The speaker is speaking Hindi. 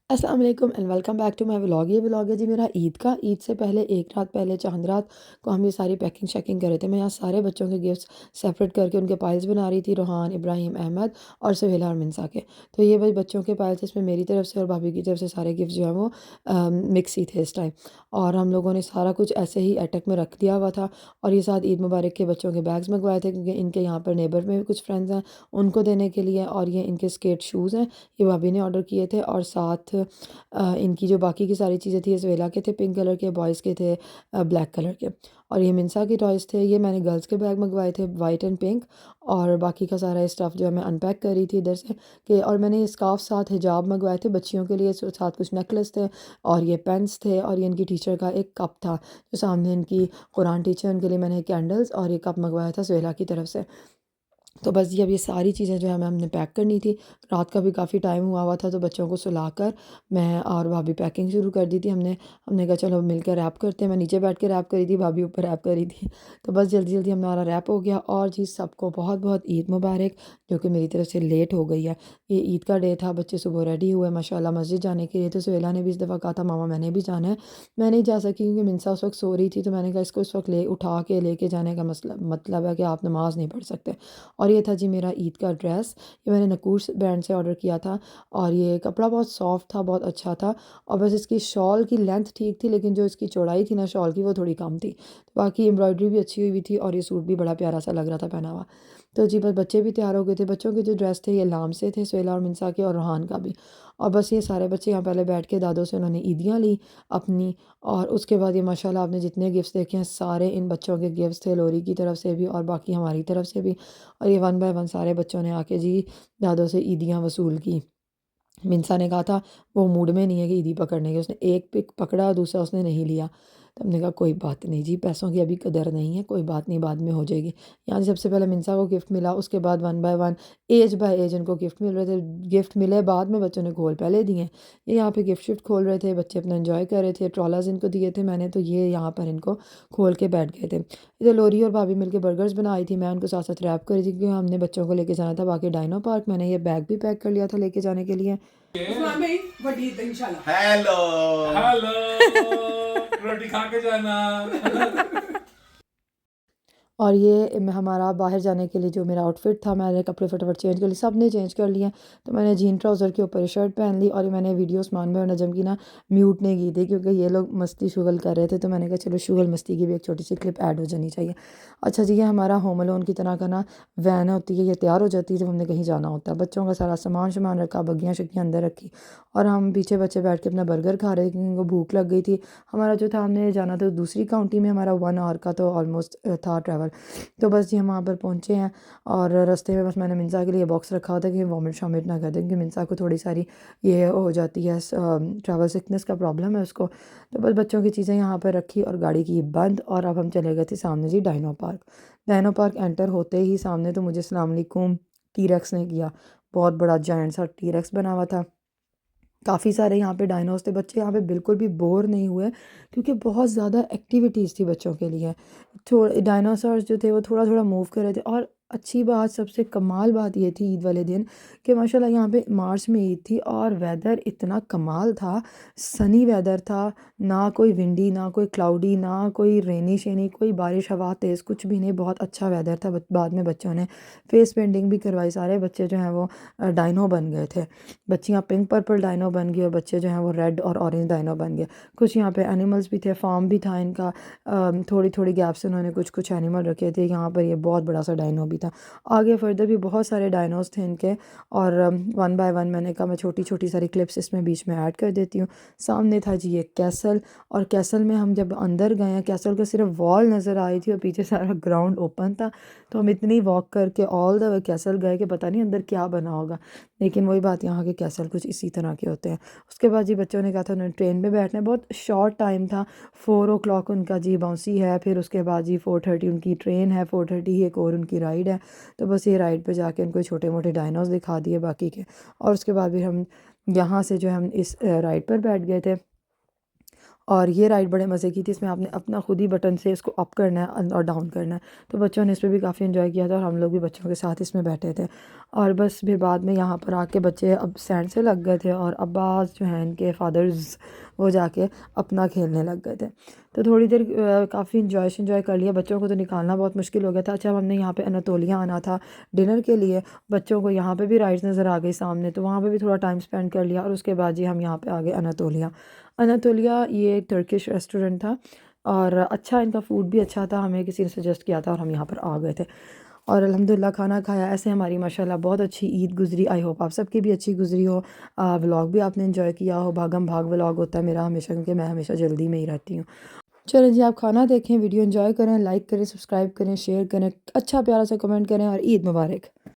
अस्सलाम वालेकुम and welcome back to my vlog. ये व्लॉग है जी मेरा ईद का। ईद से पहले एक रात पहले चांद रात को हम ये सारी पैकिंग शैकिंग कर रहे थे। मैं यहाँ सारे बच्चों के गिफ्ट्स सेपरेट करके उनके पाइल्स बना रही थी, रोहान, इब्राहिम, अहमद और सुहेला और मिनसा के। तो ये भाई बच्चों के पाइल्स, इसमें मेरी तरफ से और भाभी की तरफ से सारे गिफ्ट जो हैं वो मिक्स ही थे इस टाइम। और हम लोगों ने सारा कुछ ऐसे ही अटक में रख दिया हुआ था। और ये साथ ईद मुबारक के बच्चों के बैग्स मंगवाए थे, क्योंकि इनके यहाँ पर नेबर में भी कुछ फ्रेंड्स हैं, उनको देने के लिए। और ये इनके स्केट शूज़ हैं, ये भाभी ने ऑर्डर किए थे। और साथ इनकी जो बाकी की सारी चीज़ें थी, इसवेला के थे पिंक कलर के, बॉयज़ के थे ब्लैक कलर के। और ये मिनसा के टॉयज़ थे, ये मैंने गर्ल्स के बैग मंगवाए थे वाइट एंड पिंक। और बाकी का सारा स्टफ़ जो है मैं अनपैक कर रही थी इधर से कि। और मैंने ये स्कार्फ साथ हिजाब मंगवाए थे बच्चियों के लिए, साथ कुछ नेकलेस थे और ये पेन्स थे। और ये इनकी टीचर का एक कप था जो सामने इनकी कुरान टीचर, उनके लिए मैंने कैंडल्स और ये कप मंगवाया था सुहेला की तरफ से। तो बस ये अब ये सारी चीज़ें जो है हमने पैक करनी थी। रात का भी काफ़ी टाइम हुआ था, तो बच्चों को सुलाकर मैं और भाभी पैकिंग शुरू कर दी थी। हमने कहा चलो मिलकर रैप करते हैं। मैं नीचे बैठ के रैप करी थी, भाभी ऊपर रैप करी थी। तो बस जल्दी जल्दी हमारा रैप हो गया। और जी सबको बहुत बहुत ईद मुबारक, जो कि मेरी तरफ से लेट हो गई है। ये ईद का डे था, बच्चे सुबह रेडी हुए माशाल्लाह मस्जिद जाने के लिए। तो सुहेला ने भी इस दफ़ा कहा था मामा मैंने भी जाना है। मैं नहीं जा सकी क्योंकि मिनसा उस वक्त सो रही थी। तो मैंने कहा इसको इस वक्त उठा के लेके जाने का मतलब है कि आप नमाज नहीं पढ़ सकते। और ये था जी मेरा ईद का ड्रेस। ये मैंने नकूश ब्रांड से ऑर्डर किया था। और ये कपड़ा बहुत सॉफ्ट था, बहुत अच्छा था। और बस इसकी शॉल की लेंथ ठीक थी, लेकिन जो इसकी चौड़ाई थी ना शॉल की, वो थोड़ी कम थी। तो बाकी एम्ब्रॉयडरी भी अच्छी हुई थी और ये सूट भी बड़ा प्यारा सा लग रहा था पहना हुआ। तो जी बस बच्चे भी तैयार हो गए थे। बच्चों के जो ड्रेस थे ये लाम से थे, सुहेला और मिनसा के और रोहान का भी। और बस ये सारे बच्चे यहाँ पहले बैठ के दादों से उन्होंने ईदियाँ ली अपनी। और उसके बाद ये माशाल्लाह आपने जितने गिफ्ट्स देखे हैं सारे इन बच्चों के गिफ्ट्स थे, लोरी की तरफ से भी और बाकी हमारी तरफ से भी। और ये वन बाय वन सारे बच्चों ने आके जी दादों से ईदियाँ वसूल की। मिनसा ने कहा था वो मूड में नहीं है कि ईदी पकड़ने की, उसने एक पिक पकड़ा, दूसरा उसने नहीं लिया। तो हमने कहा कोई बात नहीं जी, पैसों की अभी कदर नहीं है, कोई बात नहीं बाद में हो जाएगी। यहाँ से सबसे पहले मिनसा को गिफ्ट मिला, उसके बाद one by one age by age उनको गिफ्ट मिल रहे थे। गिफ्ट मिले बाद में, बच्चों ने खोल पहले दिए। ये यहाँ पे गिफ्ट शिफ्ट खोल रहे थे, बच्चे अपना एंजॉय कर रहे थे। ट्रॉलर्स इनको दिए थे मैंने, तो ये यहाँ पर इनको खोल के बैठ गए थे। इधर लोरी और भाभी मिलके बर्गर्स बनाई थी, मैं उनको साथ साथ रैप करी थी क्योंकि हमने बच्चों को लेके जाना था बाकी डायनो पार्क। मैंने ये बैग भी पैक कर लिया था लेके जाने के लिए। उस्मान भाई वडी इंशाल्लाह हेलो हेलो। रोटी खा के जाना। और ये हमारा बाहर जाने के लिए जो मेरा आउटफिट था, मैंने कपड़े फटाफट चेंज कर लिए, सब ने चेंज कर लिए। तो मैंने जीन ट्राउज़र के ऊपर शर्ट पहन ली। और मैंने वीडियो उस्मान भाई और नजम की ना म्यूट नहीं की थी, क्योंकि ये लोग मस्ती शुगल कर रहे थे। तो मैंने कहा चलो शुगल मस्ती की भी एक छोटी सी क्लिप ऐड हो जानी चाहिए। अच्छा जी, ये हमारा होम अलोन की तरह का ना वैन होती है, ये तैयार हो जाती है जब हमने कहीं जाना होता है। बच्चों का सारा सामान रखा, बग्गियाँ शग्गियाँ अंदर रखी। और हम पीछे बच्चे बैठ के अपना बर्गर खा रहे थे क्योंकि उनको भूख लग गई थी। हमारा जो था, हमने जाना था दूसरी काउंटी में, हमारा 1 आवर का तो ऑलमोस्ट था ट्रैवल। तो बस जी हम वहाँ पर पहुँचे हैं। और रास्ते में बस मैंने मिनसा के लिए बॉक्स रखा होता है कि वॉमिट शॉमिट ना कर दें, क्योंकि मिनसा को थोड़ी सारी ये हो जाती है, ट्रैवल सिकनेस का प्रॉब्लम है उसको। तो बस बच्चों की चीज़ें यहाँ पर रखी और गाड़ी की बंद। और अब हम चले गए थे सामने जी Dino Park. Dino Park enter होते ही सामने तो मुझे अस्सलाम वालेकुम टी-रेक्स ने किया। बहुत बड़ा जायंट सा टी-रेक्स बना हुआ था। काफ़ी सारे यहाँ पे डायनोस थे, बच्चे यहाँ पे बिल्कुल भी बोर नहीं हुए, क्योंकि बहुत ज़्यादा एक्टिविटीज़ थी बच्चों के लिए। थोड़े डायनासोर्स जो थे वो थोड़ा थोड़ा मूव कर रहे थे। और अच्छी बात, सबसे कमाल बात ये थी ईद वाले दिन कि माशाल्लाह यहाँ पे मार्च में ईद थी और वेदर इतना कमाल था। सनी वेदर था, ना कोई विंडी, ना कोई क्लाउडी, ना कोई रेनी शेनी, कोई बारिश हवा तेज़, कुछ भी नहीं। बहुत अच्छा वेदर था। बाद में बच्चों ने फेस पेंटिंग भी करवाई, सारे बच्चे जो हैं वो डायनो बन गए थे। बच्चियाँ पिंक पर्पल डायनो बन गई और बच्चे जो हैं वो रेड और ऑरेंज डायनो बन गए। कुछ यहाँ पे एनिमल्स भी थे, फार्म भी था इनका। थोड़ी थोड़ी गैप से उन्होंने कुछ कुछ एनिमल रखे थे। यहाँ पर ये बहुत बड़ा सा डायनो भी था। आगे फर्दर भी बहुत सारे डायनोस थे इनके। और वन बाय वन मैंने कहा मैं छोटी छोटी सारी क्लिप्स इसमें बीच में ऐड कर देती हूँ। सामने था जी ये कैसल। और कैसल में हम जब अंदर गए हैं, कैसल का सिर्फ वॉल नज़र आई थी और पीछे सारा ग्राउंड ओपन था। तो हम इतनी वॉक करके ऑल द वे कैसल गए कि पता नहीं अंदर क्या बना होगा। लेकिन वही बात, यहाँ के कैसल कुछ इसी तरह के होते हैं। उसके बाद जी बच्चों ने कहा था उन्होंने ट्रेन में बैठना है, बहुत शॉर्ट टाइम था। 4 o'clock उनका जी बाउंसी है, फिर उसके बाद जी 4:30 उनकी ट्रेन है, 4:30 ही एक और उनकी राइड है। तो बस ये राइड पे जाके उनको छोटे मोटे डायनोस दिखा दिए बाकी के। और उसके बाद फिर हम यहाँ से जो है हम इस राइड पर बैठ गए थे। और ये राइड बड़े मज़े की थी, इसमें आपने अपना खुद ही बटन से इसको अप करना है और डाउन करना है। तो बच्चों ने इस पर भी काफ़ी इन्जॉय किया था और हम लोग भी बच्चों के साथ इसमें बैठे थे। और बस फिर बाद में यहाँ पर आके बच्चे अब सैंड से लग गए थे और अब्बास जो हैं इनके फादर्स वो जाके अपना खेलने लग गए थे। तो थोड़ी देर काफ़ी इंजॉय कर लिया। बच्चों को तो निकालना बहुत मुश्किल हो गया था। अच्छा, हमने यहाँ पे अनातोलिया आना था डिनर के लिए। बच्चों को यहाँ पे भी राइड्स नज़र आ गई सामने, तो वहाँ पे भी थोड़ा टाइम स्पेंड कर लिया और उसके बाद जी हम यहाँ पे आ गए अनातोलिया। अनातोलिया ये एक टर्किश रेस्टोरेंट था और अच्छा, इनका फ़ूड भी अच्छा था। हमें किसी ने सजेस्ट किया था और हम यहाँ पर आ गए थे और अल्हम्दुलिल्लाह खाना खाया। ऐसे हमारी माशाल्लाह बहुत अच्छी ईद गुज़री। आई होप आप सबकी भी अच्छी गुज़री हो। व्लॉग भी आपने एंजॉय किया हो। भागम भाग व्लॉग होता है मेरा हमेशा, क्योंकि मैं हमेशा जल्दी में ही रहती हूँ। चलें जी, आप खाना देखें, वीडियो एंजॉय करें, लाइक करें, सब्सक्राइब करें, शेयर करें, अच्छा प्यारा सा कमेंट करें और ईद मुबारक।